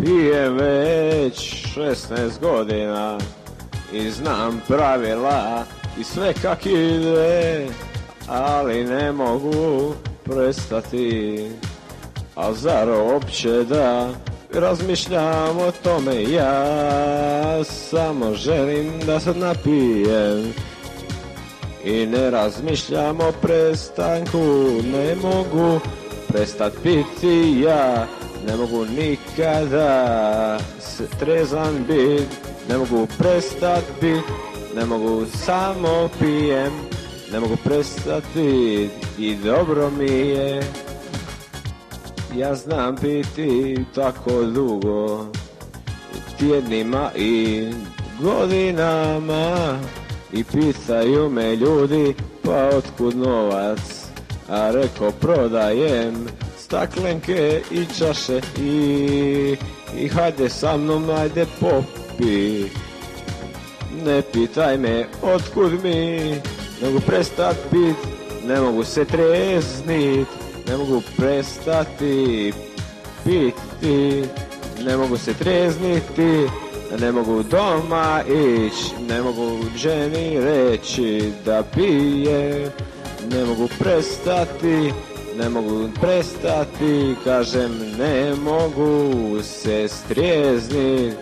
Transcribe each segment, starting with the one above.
Pijem već 16 godina i znam pravila i sve kak ide, ali ne mogu prestati. A zar opće da razmišljam o tome, ja samo želim da se napijem i ne razmišljam o prestanku. Ne mogu prestat piti ja, ne mogu nikada trezan bit, ne mogu prestat bit, ne mogu samo pijem, ne mogu prestat bit i dobro mi je. Ja znam piti tako dugo, tjednima i godinama, i pitaju me ljudi pa otkud novac, a reko prodajem staklenke i čaše i hajde sa mnom, ajde popi. Ne pitaj me otkud mi, ne mogu prestat pit, ne mogu se treznit, ne mogu prestati piti, ne mogu se trezniti, ne mogu doma ići, ne mogu ženi reći da pije, ne mogu prestati, ne mogu prestati, kažem ne mogu se strijeznit,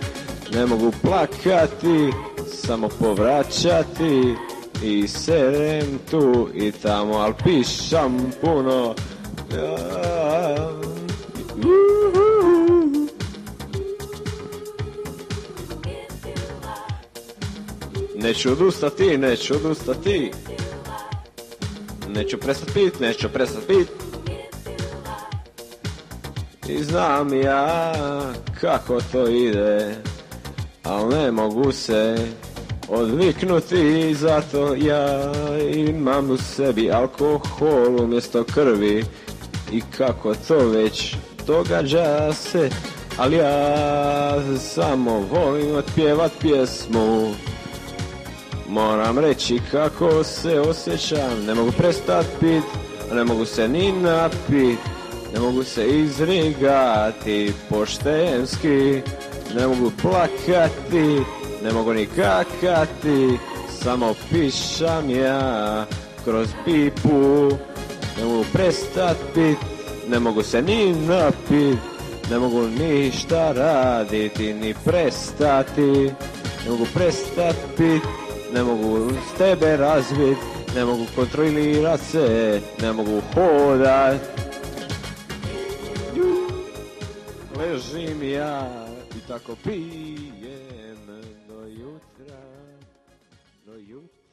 ne mogu plakati, samo povraćati i serem tu i tamo, al pišam puno. Neću odustati, neću odustati, neću prestat pit, neću prestat pit. I znam ja kako to ide, al ne mogu se odviknuti, zato ja imam u sebi alkohol umjesto krvi. I kako to već događa se, ali ja samo volim otpjevat pjesmu. Moram reći kako se osjećam, ne mogu prestat pit, ne mogu se ni napit, ne mogu se izrigati poštenski, ne mogu plakati, ne mogu ni kakati, samo pišam ja kroz pipu. Ne mogu prestat pit, ne mogu se ni napit, ne mogu ništa raditi ni prestati, ne mogu prestat pit, ne mogu s tebe razvit, ne mogu kontrolirat se, ne mogu hodat. Ležim ja i tako pijem do jutra, do jutra.